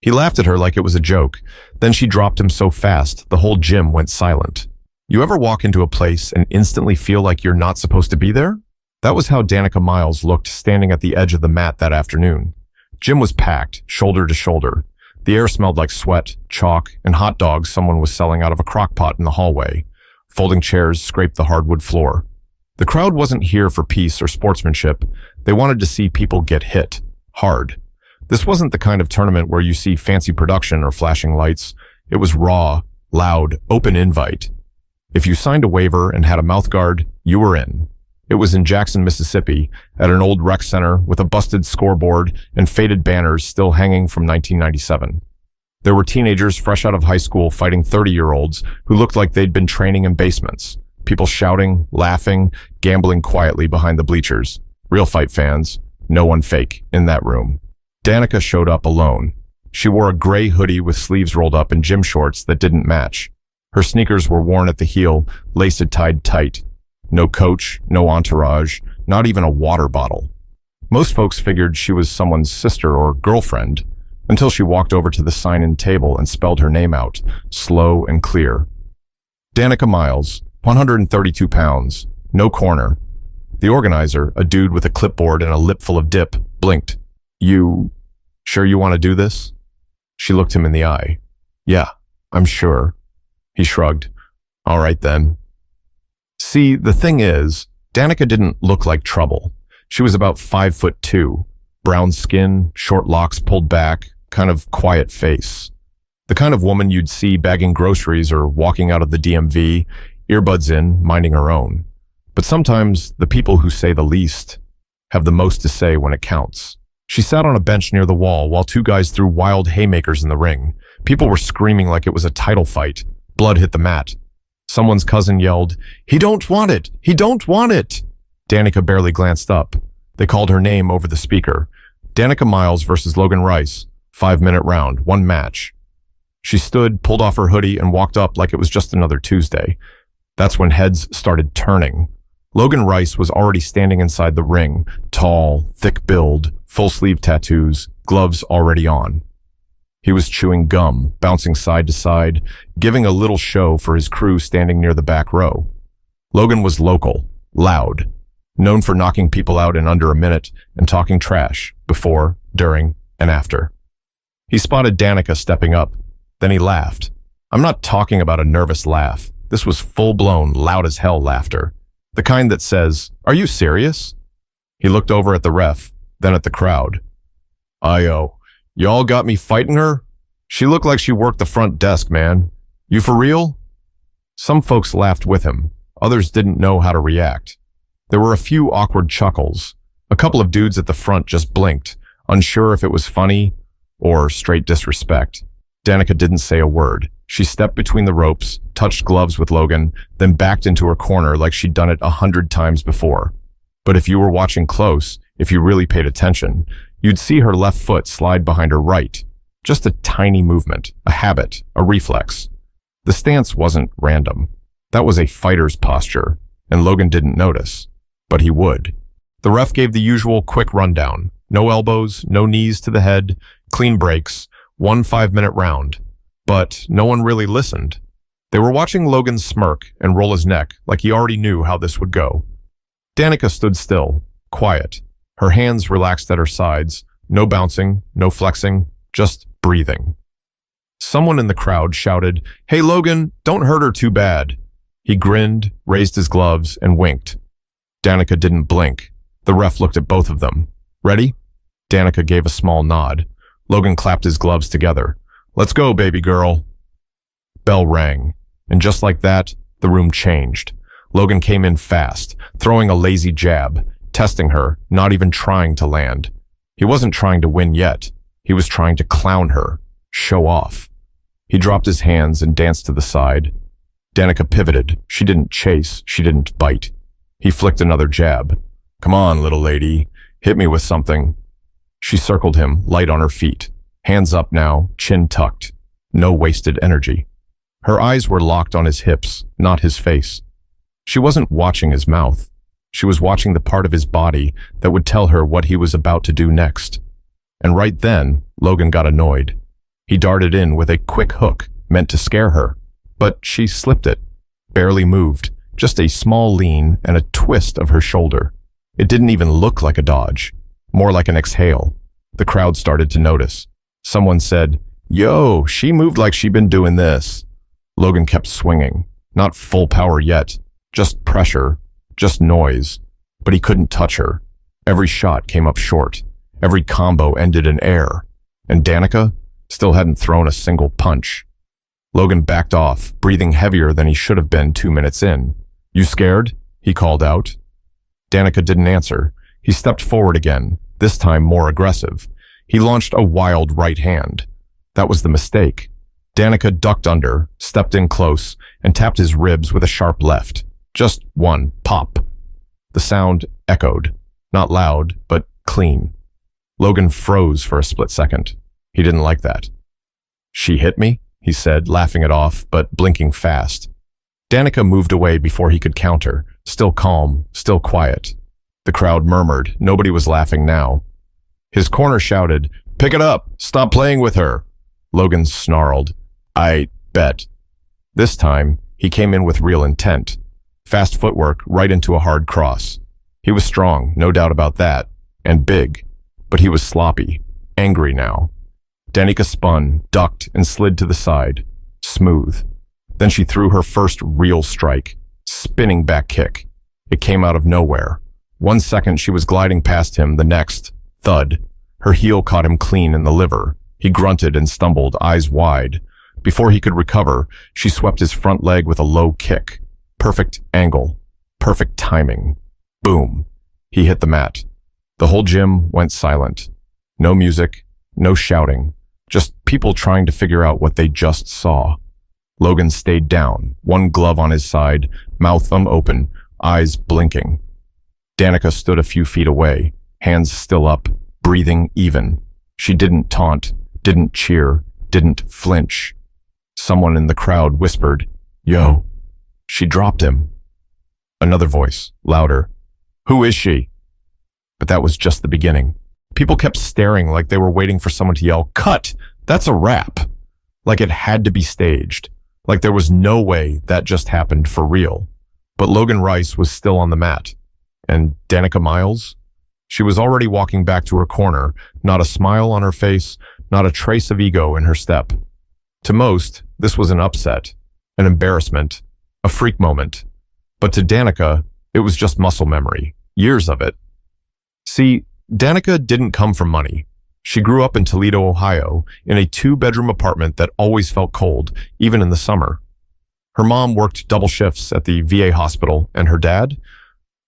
He laughed at her like it was a joke. Then she dropped him so fast, the whole gym went silent. You ever walk into a place and instantly feel like you're not supposed to be there? That was how Danika Miles looked standing at the edge of the mat that afternoon. Gym was packed, shoulder to shoulder. The air smelled like sweat, chalk, and hot dogs someone was selling out of a crock pot in the hallway. Folding chairs scraped the hardwood floor. The crowd wasn't here for peace or sportsmanship. They wanted to see people get hit. Hard. This wasn't the kind of tournament where you see fancy production or flashing lights. It was raw, loud, open invite. If you signed a waiver and had a mouthguard, you were in. It was in Jackson, Mississippi, at an old rec center with a busted scoreboard and faded banners still hanging from 1997. There were teenagers fresh out of high school fighting 30-year-olds who looked like they'd been training in basements. People shouting, laughing, gambling quietly behind the bleachers. Real fight fans, no one fake, in that room. Danica showed up alone. She wore a gray hoodie with sleeves rolled up and gym shorts that didn't match. Her sneakers were worn at the heel, laced tied tight. No coach, no entourage, not even a water bottle. Most folks figured she was someone's sister or girlfriend, until she walked over to the sign-in table and spelled her name out, slow and clear. Danika Miles, 132 pounds, no corner. The organizer, a dude with a clipboard and a lip full of dip, blinked. You sure you want to do this? She looked him in the eye. Yeah, I'm sure. He shrugged. All right then. See, the thing is, Danica didn't look like trouble. She was about 5'2", brown skin, short locks pulled back, kind of quiet face. The kind of woman you'd see bagging groceries or walking out of the DMV, earbuds in, minding her own. But sometimes the people who say the least have the most to say when it counts. She sat on a bench near the wall while two guys threw wild haymakers in the ring. People were screaming like it was a title fight. Blood hit the mat. Someone's cousin yelled, "He don't want it! He don't want it!" Danica barely glanced up. They called her name over the speaker. Danika Miles versus Logan Rice. 5-minute round, one match. She stood, pulled off her hoodie, and walked up like it was just another Tuesday. That's when heads started turning. Logan Rice was already standing inside the ring, tall, thick build, full sleeve tattoos, gloves already on. He was chewing gum, bouncing side to side, giving a little show for his crew standing near the back row. Logan was local, loud, known for knocking people out in under a minute and talking trash before, during, and after. He spotted Danica stepping up. Then he laughed. I'm not talking about a nervous laugh. This was full-blown, loud-as-hell laughter. The kind that says, "Are you serious?" He looked over at the ref, then at the crowd. Y'all got me fighting her? She looked like she worked the front desk, man. You for real?" Some folks laughed with him. Others didn't know how to react. There were a few awkward chuckles. A couple of dudes at the front just blinked, unsure if it was funny or straight disrespect. Danica didn't say a word. She stepped between the ropes, touched gloves with Logan, then backed into her corner like she'd done it 100 times before. But if you were watching close, if you really paid attention, you'd see her left foot slide behind her right. Just a tiny movement, a habit, a reflex. The stance wasn't random. That was a fighter's posture, and Logan didn't notice. But he would. The ref gave the usual quick rundown. No elbows, no knees to the head, clean breaks, 1 5-minute round. But no one really listened. They were watching Logan smirk and roll his neck like he already knew how this would go. Danica stood still, quiet. Her hands relaxed at her sides. No bouncing, no flexing, just breathing. Someone in the crowd shouted, "Hey Logan, don't hurt her too bad." He grinned, raised his gloves, and winked. Danica didn't blink. The ref looked at both of them. "Ready?" Danica gave a small nod. Logan clapped his gloves together. "Let's go, baby girl." Bell rang, and just like that, the room changed. Logan came in fast, throwing a lazy jab, testing her, not even trying to land. He wasn't trying to win yet. He was trying to clown her, show off. He dropped his hands and danced to the side. Danica pivoted. She didn't chase. She didn't bite. He flicked another jab. "Come on, little lady. Hit me with something." She circled him, light on her feet. Hands up now, chin tucked. No wasted energy. Her eyes were locked on his hips, not his face. She wasn't watching his mouth. She was watching the part of his body that would tell her what he was about to do next. And right then, Logan got annoyed. He darted in with a quick hook, meant to scare her. But she slipped it, barely moved, just a small lean and a twist of her shoulder. It didn't even look like a dodge, more like an exhale. The crowd started to notice. Someone said, "Yo, she moved like she'd been doing this." Logan kept swinging, not full power yet, just pressure, just noise, but he couldn't touch her. Every shot came up short. Every combo ended in air, and Danica still hadn't thrown a single punch. Logan backed off, breathing heavier than he should have been 2 minutes in. "You scared?" he called out. Danica didn't answer. He stepped forward again, this time more aggressive. He launched a wild right hand. That was the mistake. Danica ducked under, stepped in close, and tapped his ribs with a sharp left. Just one pop. The sound echoed, not loud, but clean. Logan froze for a split second. He didn't like that. "She hit me?" he said, laughing it off, but blinking fast. Danica moved away before he could counter, still calm, still quiet. The crowd murmured. Nobody was laughing now. His corner shouted, "Pick it up! Stop playing with her!" Logan snarled, "I bet." This time, he came in with real intent. Fast footwork right into a hard cross. He was strong, no doubt about that, and big, but he was sloppy, angry now. Danica spun, ducked, and slid to the side. Smooth. Then she threw her first real strike, spinning back kick. It came out of nowhere. 1 second she was gliding past him, the next, thud. Her heel caught him clean in the liver. He grunted and stumbled, eyes wide. Before he could recover, she swept his front leg with a low kick. Perfect angle. Perfect timing. Boom. He hit the mat. The whole gym went silent. No music, no shouting. Just people trying to figure out what they just saw. Logan stayed down, one glove on his side, mouth open, eyes blinking. Danica stood a few feet away, hands still up, breathing even. She didn't taunt, didn't cheer, didn't flinch. Someone in the crowd whispered, "Yo." She dropped him. Another voice, louder, "Who is she?" But that was just the beginning. People kept staring like they were waiting for someone to yell, "Cut! That's a wrap!" Like it had to be staged. Like there was no way that just happened for real. But Logan Rice was still on the mat. And Danika Miles? She was already walking back to her corner, not a smile on her face, not a trace of ego in her step. To most, this was an upset, an embarrassment, a freak moment. But to Danica, it was just muscle memory, years of it. See, Danica didn't come from money. She grew up in Toledo, Ohio, in a 2-bedroom apartment that always felt cold, even in the summer. Her mom worked double shifts at the VA hospital, and her dad?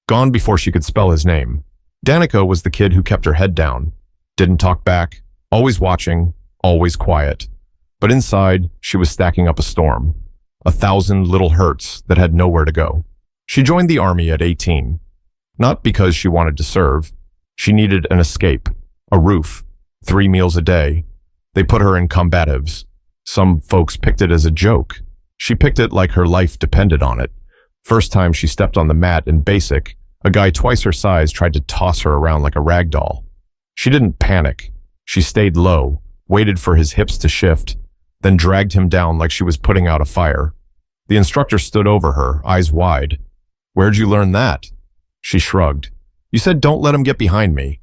Gone before she could spell his name. Danica was the kid who kept her head down, didn't talk back, always watching, always quiet. But inside, she was stacking up a storm. 1,000 little hurts that had nowhere to go. She joined the Army at 18. Not because she wanted to serve. She needed an escape, a roof, 3 meals a day. They put her in combatives. Some folks picked it as a joke. She picked it like her life depended on it. First time she stepped on the mat in basic, a guy twice her size tried to toss her around like a rag doll. She didn't panic. She stayed low, waited for his hips to shift, then dragged him down like she was putting out a fire. The instructor stood over her, eyes wide. "Where'd you learn that?" She shrugged. "You said don't let him get behind me."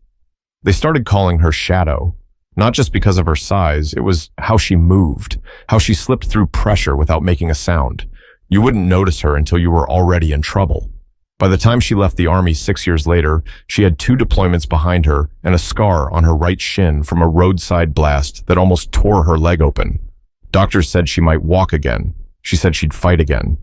They started calling her Shadow. Not just because of her size, it was how she moved, how she slipped through pressure without making a sound. You wouldn't notice her until you were already in trouble. By the time she left the Army 6 years later, she had 2 deployments behind her and a scar on her right shin from a roadside blast that almost tore her leg open. Doctors said she might walk again. She said she'd fight again.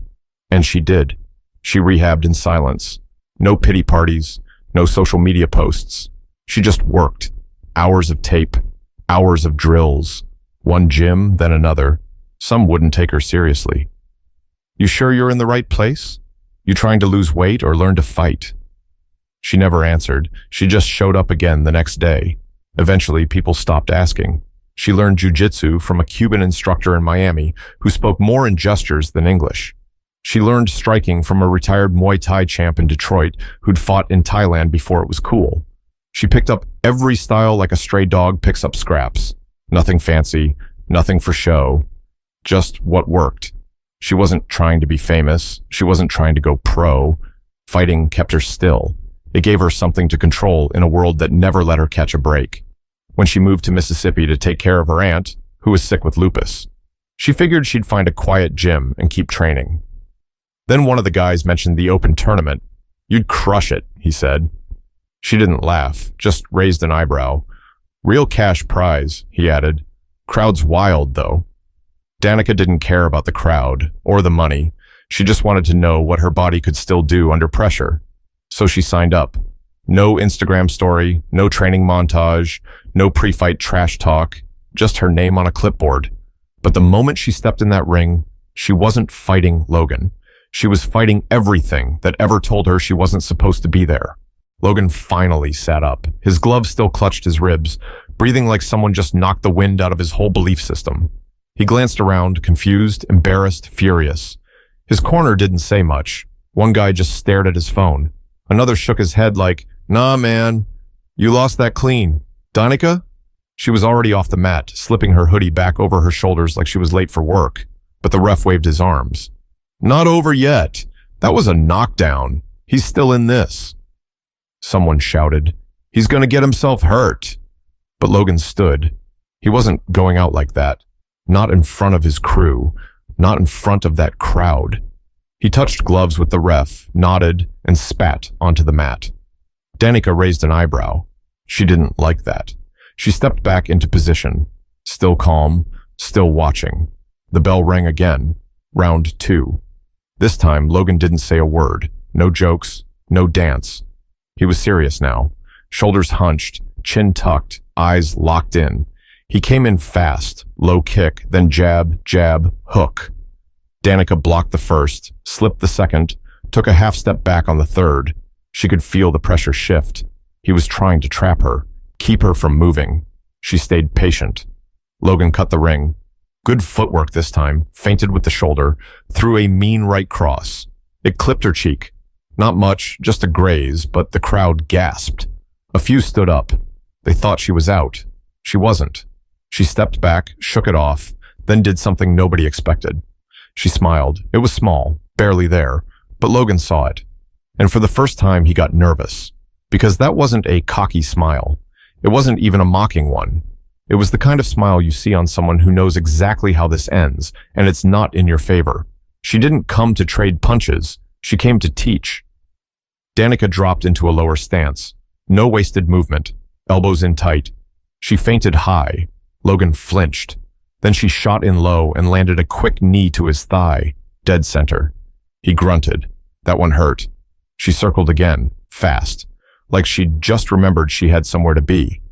And she did. She rehabbed in silence. No pity parties, no social media posts. She just worked. Hours of tape, hours of drills. One gym, then another. Some wouldn't take her seriously. "You sure you're in the right place? You trying to lose weight or learn to fight?" She never answered. She just showed up again the next day. Eventually, people stopped asking. She learned jiu-jitsu from a Cuban instructor in Miami who spoke more in gestures than English. She learned striking from a retired Muay Thai champ in Detroit who'd fought in Thailand before it was cool. She picked up every style like a stray dog picks up scraps. Nothing fancy, nothing for show, just what worked. She wasn't trying to be famous. She wasn't trying to go pro. Fighting kept her still. It gave her something to control in a world that never let her catch a break. When she moved to Mississippi to take care of her aunt, who was sick with lupus, she figured she'd find a quiet gym and keep training. Then one of the guys mentioned the open tournament. "You'd crush it," he said. She didn't laugh, just raised an eyebrow. "Real cash prize," he added. "Crowd's wild, though." Danica didn't care about the crowd or the money. She just wanted to know what her body could still do under pressure. So she signed up. No Instagram story, no training montage, no pre-fight trash talk, just her name on a clipboard. But the moment she stepped in that ring, she wasn't fighting Logan. She was fighting everything that ever told her she wasn't supposed to be there. Logan finally sat up. His glove still clutched his ribs, breathing like someone just knocked the wind out of his whole belief system. He glanced around, confused, embarrassed, furious. His corner didn't say much. One guy just stared at his phone. Another shook his head like, "Nah, man, you lost that clean. Danica?" She was already off the mat, slipping her hoodie back over her shoulders like she was late for work. But the ref waved his arms. "Not over yet. That was a knockdown. He's still in this." Someone shouted, "He's gonna get himself hurt." But Logan stood. He wasn't going out like that. Not in front of his crew. Not in front of that crowd. He touched gloves with the ref, nodded, and spat onto the mat. Danica raised an eyebrow. She didn't like that. She stepped back into position, still calm, still watching. The bell rang again. Round 2. This time, Logan didn't say a word. No jokes, no dance. He was serious now. Shoulders hunched, chin tucked, eyes locked in. He came in fast, low kick, then jab, jab, hook. Danica blocked the first, slipped the second, took a half step back on the third. She could feel the pressure shift. He was trying to trap her, keep her from moving. She stayed patient. Logan cut the ring. Good footwork this time, feinted with the shoulder, threw a mean right cross. It clipped her cheek. Not much, just a graze, but the crowd gasped. A few stood up. They thought she was out. She wasn't. She stepped back, shook it off, then did something nobody expected. She smiled. It was small, barely there, but Logan saw it. And for the first time, he got nervous. Because that wasn't a cocky smile. It wasn't even a mocking one. It was the kind of smile you see on someone who knows exactly how this ends, and it's not in your favor. She didn't come to trade punches. She came to teach. Danica dropped into a lower stance. No wasted movement. Elbows in tight. She feinted high. Logan flinched. Then she shot in low and landed a quick knee to his thigh, dead center. He grunted. That one hurt. She circled again, fast, like she'd just remembered she had somewhere to be.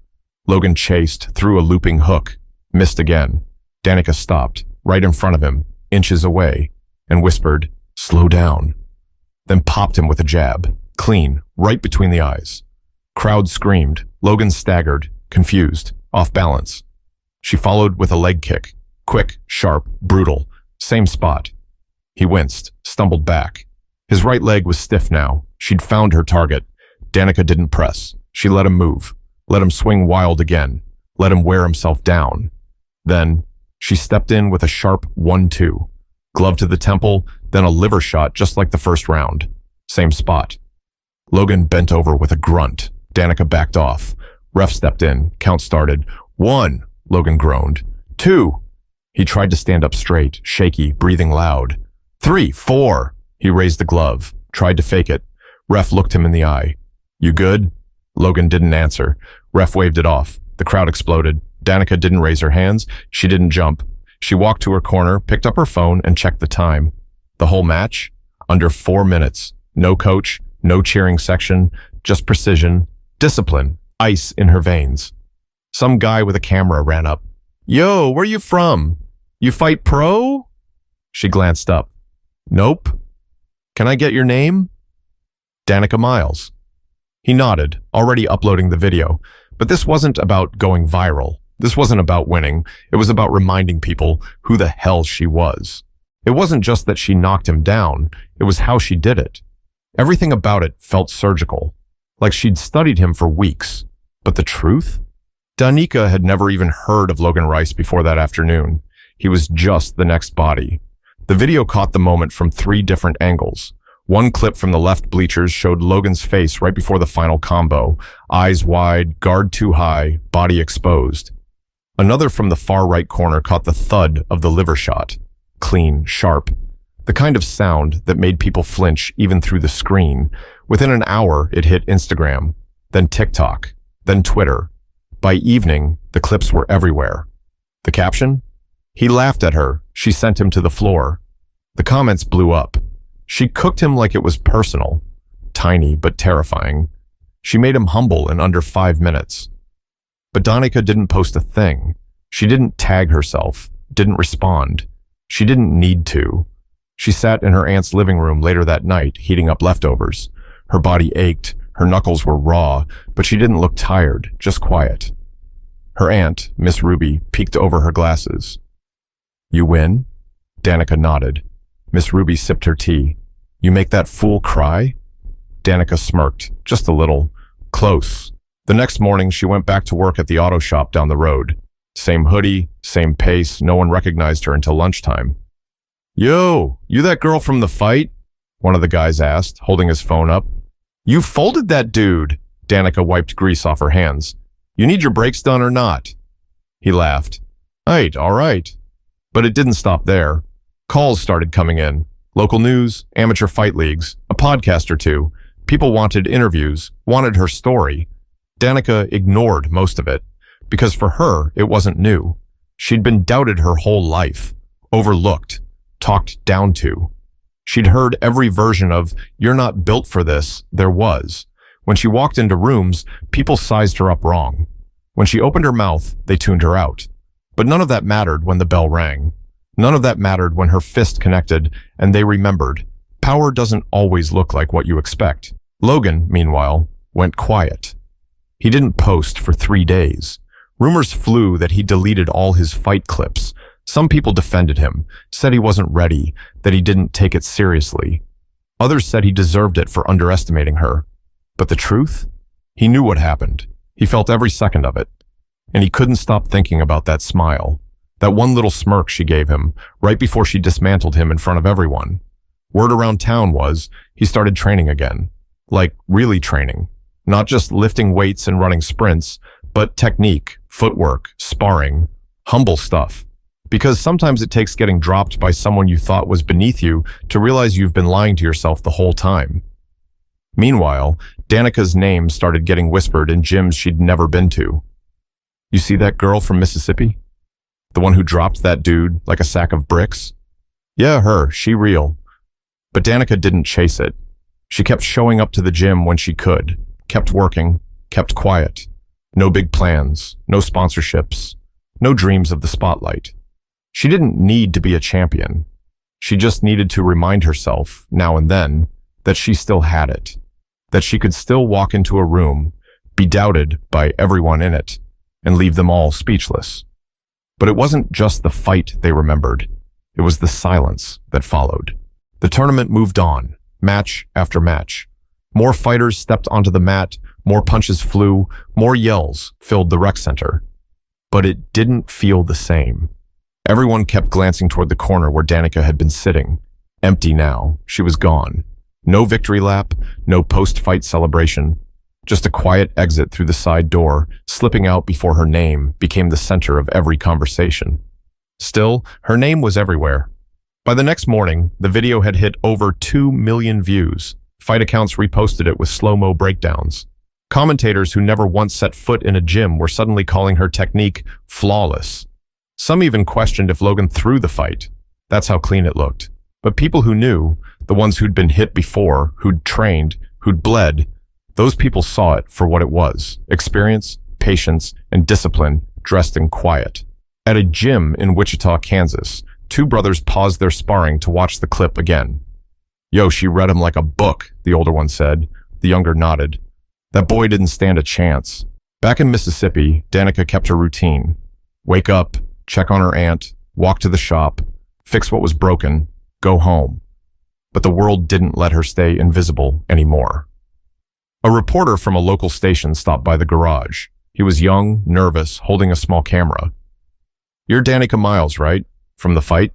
Logan chased, threw a looping hook, missed again. Danica stopped, right in front of him, inches away, and whispered, "Slow down." Then popped him with a jab, clean, right between the eyes. Crowd screamed. Logan staggered, confused, off balance. She followed with a leg kick, quick, sharp, brutal, same spot. He winced, stumbled back. His right leg was stiff now. She'd found her target. Danica didn't press. She let him move, let him swing wild again, let him wear himself down. Then, she stepped in with a sharp 1-2. Glove to the temple, then a liver shot just like the first round. Same spot. Logan bent over with a grunt. Danica backed off. Ref stepped in. Count started. 1, Logan groaned. 2. He tried to stand up straight, shaky, breathing loud. 3, 4. He raised the glove, tried to fake it. Ref looked him in the eye. "You good?" Logan didn't answer. Ref waved it off. The crowd exploded. Danica didn't raise her hands. She didn't jump. She walked to her corner, picked up her phone, and checked the time. The whole match? Under 4 minutes. No coach, no cheering section, just precision, discipline, ice in her veins. Some guy with a camera ran up. "Yo, where you from? You fight pro?" She glanced up. "Nope." "Can I get your name?" "Danika Miles." He nodded, already uploading the video. But this wasn't about going viral. This wasn't about winning. It was about reminding people who the hell she was. It wasn't just that she knocked him down. It was how she did it. Everything about it felt surgical, like she'd studied him for weeks. But the truth? Danica had never even heard of Logan Rice before that afternoon. He was just the next body. The video caught the moment from 3 different angles. One clip from the left bleachers showed Logan's face right before the final combo, eyes wide, guard too high, body exposed. Another from the far right corner caught the thud of the liver shot. Clean, sharp. The kind of sound that made people flinch even through the screen. Within an hour, it hit Instagram, then TikTok, then Twitter. By evening, the clips were everywhere. The caption? He laughed at her. She sent him to the floor. The comments blew up. She cooked him like it was personal. Tiny but terrifying. She made him humble in under 5 minutes. But Danica didn't post a thing. She didn't tag herself, didn't respond. She didn't need to. She sat in her aunt's living room later that night, heating up leftovers. Her body ached, her knuckles were raw, but she didn't look tired, just quiet. Her aunt, Miss Ruby, peeked over her glasses. "You win?" Danica nodded. Miss Ruby sipped her tea. "You make that fool cry?" Danica smirked, just a little. Close. The next morning, she went back to work at the auto shop down the road. Same hoodie, same pace, no one recognized her until lunchtime. "Yo, you that girl from the fight?" one of the guys asked, holding his phone up. "You folded that dude." Danica wiped grease off her hands. "You need your brakes done or not?" He laughed. All right. But it didn't stop there. Calls started coming in. Local news, amateur fight leagues, a podcast or two. People wanted interviews, wanted her story. Danica ignored most of it, because for her, it wasn't new. She'd been doubted her whole life, overlooked, talked down to. She'd heard every version of, "You're not built for this," there was. When she walked into rooms, people sized her up wrong. When she opened her mouth, they tuned her out. But none of that mattered when the bell rang. None of that mattered when her fist connected and they remembered. Power doesn't always look like what you expect. Logan, meanwhile, went quiet. He didn't post for 3 days. Rumors flew that he deleted all his fight clips. Some people defended him, said he wasn't ready, that he didn't take it seriously. Others said he deserved it for underestimating her. But the truth? He knew what happened. He felt every second of it. And he couldn't stop thinking about that smile. That one little smirk she gave him, right before she dismantled him in front of everyone. Word around town was, he started training again. Like, really training. Not just lifting weights and running sprints, but technique, footwork, sparring, humble stuff. Because sometimes it takes getting dropped by someone you thought was beneath you to realize you've been lying to yourself the whole time. Meanwhile, Danica's name started getting whispered in gyms she'd never been to. "You see that girl from Mississippi? The one who dropped that dude like a sack of bricks?" "Yeah, her. She real." But Danica didn't chase it. She kept showing up to the gym when she could, kept working, kept quiet. No big plans, no sponsorships, no dreams of the spotlight. She didn't need to be a champion. She just needed to remind herself, now and then, that she still had it. That she could still walk into a room, be doubted by everyone in it, and leave them all speechless. But it wasn't just the fight they remembered. It was the silence that followed. The tournament moved on, match after match. More fighters stepped onto the mat, more punches flew, more yells filled the rec center. But it didn't feel the same. Everyone kept glancing toward the corner where Danica had been sitting. Empty now, she was gone. No victory lap, no post-fight celebration. Just a quiet exit through the side door, slipping out before her name became the center of every conversation. Still, her name was everywhere. By the next morning, the video had hit over 2 million views. Fight accounts reposted it with slow-mo breakdowns. Commentators who never once set foot in a gym were suddenly calling her technique flawless. Some even questioned if Logan threw the fight. That's how clean it looked. But people who knew, the ones who'd been hit before, who'd trained, who'd bled, those people saw it for what it was: experience, patience, and discipline dressed in quiet. At a gym in Wichita, Kansas, 2 brothers paused their sparring to watch the clip again. "Yo, she read him like a book," the older one said. The younger nodded. "That boy didn't stand a chance." Back in Mississippi, Danica kept her routine. Wake up, check on her aunt, walk to the shop, fix what was broken, go home. But the world didn't let her stay invisible anymore. A reporter from a local station stopped by the garage. He was young, nervous, holding a small camera. "You're Danika Miles, right? From the fight?"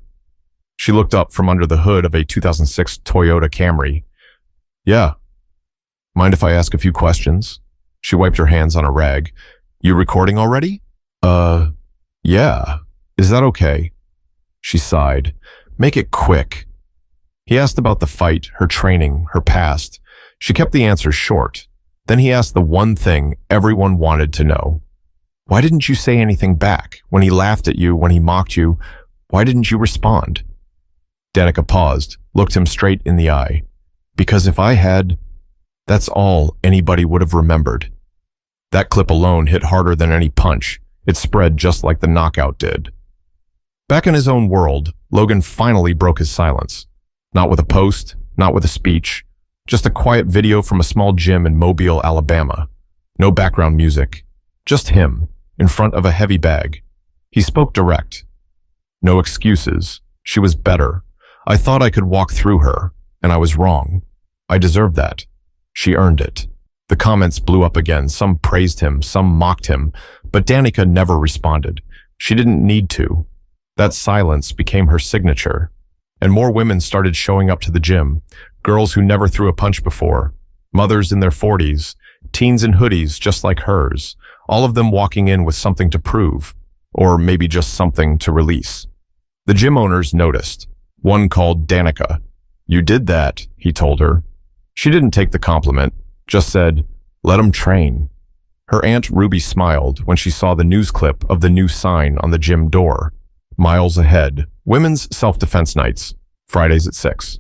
She looked up from under the hood of a 2006 Toyota Camry. "Yeah. Mind if I ask a few questions?" She wiped her hands on a rag. "You recording already?" Yeah. Is that okay?" She sighed. "Make it quick." He asked about the fight, her training, her past. She kept the answers short. Then he asked the one thing everyone wanted to know. "Why didn't you say anything back? When he laughed at you, when he mocked you, why didn't you respond?" Danica paused, looked him straight in the eye. "Because if I had, that's all anybody would have remembered." That clip alone hit harder than any punch. It spread just like the knockout did. Back in his own world, Logan finally broke his silence. Not with a post, not with a speech, just a quiet video from a small gym in Mobile, Alabama. No background music, just him, in front of a heavy bag. He spoke direct. "No excuses. She was better. I thought I could walk through her, and I was wrong. I deserved that. She earned it." The comments blew up again. Some praised him, some mocked him, but Danica never responded. She didn't need to. That silence became her signature. And more women started showing up to the gym. Girls who never threw a punch before. Mothers in their 40s. Teens in hoodies just like hers. All of them walking in with something to prove. Or maybe just something to release. The gym owners noticed. One called Danica. "You did that," he told her. She didn't take the compliment, just said, "Let him train." Her Aunt Ruby smiled when she saw the news clip of the new sign on the gym door. "Miles ahead. Women's self-defense nights. Fridays at 6.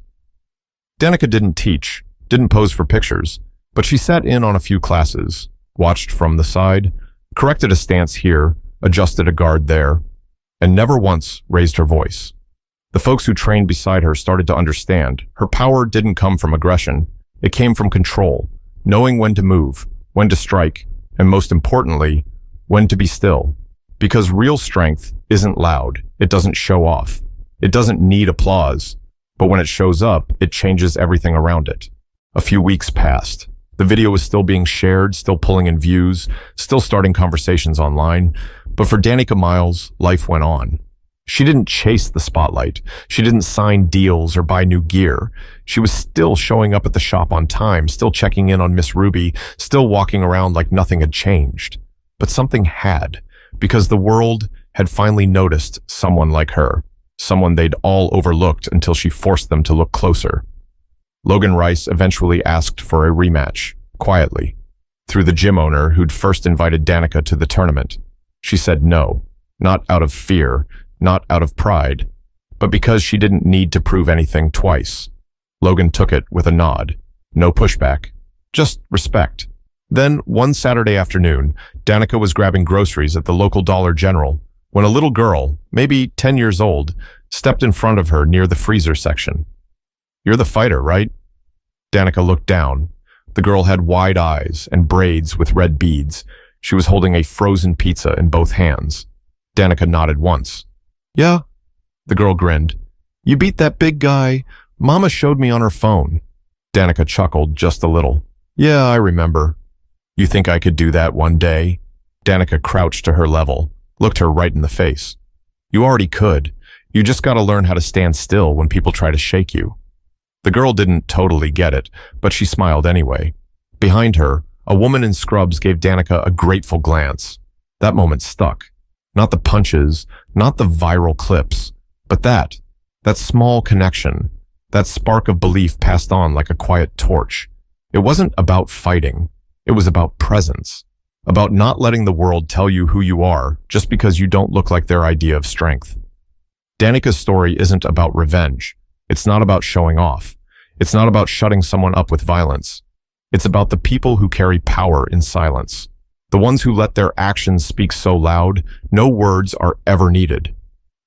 Danica didn't teach, didn't pose for pictures, but she sat in on a few classes, watched from the side, corrected a stance here, adjusted a guard there, and never once raised her voice. The folks who trained beside her started to understand. Her power didn't come from aggression. It came from control, knowing when to move, when to strike, and most importantly, when to be still. Because real strength isn't loud. It doesn't show off. It doesn't need applause. But when it shows up, it changes everything around it. A few weeks passed. The video was still being shared, still pulling in views, still starting conversations online. But for Danika Miles, life went on. She didn't chase the spotlight. She didn't sign deals or buy new gear. She was still showing up at the shop on time, still checking in on Miss Ruby, still walking around like nothing had changed. But something had, because the world had finally noticed someone like her, someone they'd all overlooked until she forced them to look closer. Logan Rice eventually asked for a rematch, quietly, through the gym owner who'd first invited Danica to the tournament. She said no, not out of fear, not out of pride, but because she didn't need to prove anything twice. Logan took it with a nod. No pushback, just respect. Then, one Saturday afternoon, Danica was grabbing groceries at the local Dollar General when a little girl, maybe 10 years old, stepped in front of her near the freezer section. "You're the fighter, right?" Danica looked down. The girl had wide eyes and braids with red beads. She was holding a frozen pizza in both hands. Danica nodded once. "Yeah." The girl grinned. "You beat that big guy. Mama showed me on her phone." Danica chuckled just a little. "Yeah, I remember." "You think I could do that one day?" Danica crouched to her level, looked her right in the face. "You already could. You just gotta learn how to stand still when people try to shake you." The girl didn't totally get it, but she smiled anyway. Behind her, a woman in scrubs gave Danica a grateful glance. That moment stuck. Not the punches, not the viral clips, but that small connection, that spark of belief passed on like a quiet torch. It wasn't about fighting. It was about presence, about not letting the world tell you who you are just because you don't look like their idea of strength. Danica's story isn't about revenge. It's not about showing off. It's not about shutting someone up with violence. It's about the people who carry power in silence. The ones who let their actions speak so loud, no words are ever needed.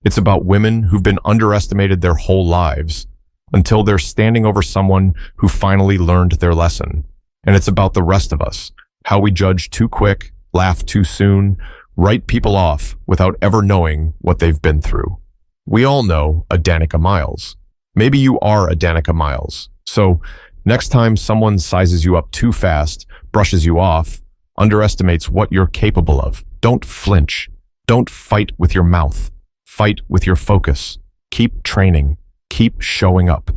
It's about women who've been underestimated their whole lives, until they're standing over someone who finally learned their lesson. And it's about the rest of us, how we judge too quick, laugh too soon, write people off without ever knowing what they've been through. We all know a Danika Miles. Maybe you are a Danika Miles. So next time someone sizes you up too fast, brushes you off, underestimates what you're capable of. Don't flinch. Don't fight with your mouth. Fight with your focus. Keep training. Keep showing up.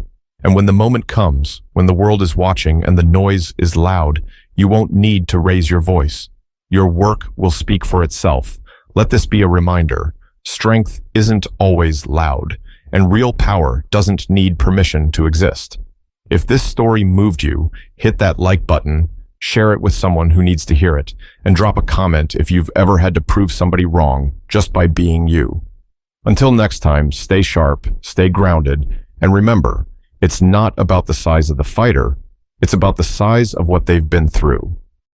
And when the moment comes, when the world is watching and the noise is loud, you won't need to raise your voice. Your work will speak for itself. Let this be a reminder. Strength isn't always loud, and real power doesn't need permission to exist. If this story moved you, hit that like button, share it with someone who needs to hear it, and drop a comment if you've ever had to prove somebody wrong just by being you. Until next time, stay sharp, stay grounded, and remember, it's not about the size of the fighter, it's about the size of what they've been through.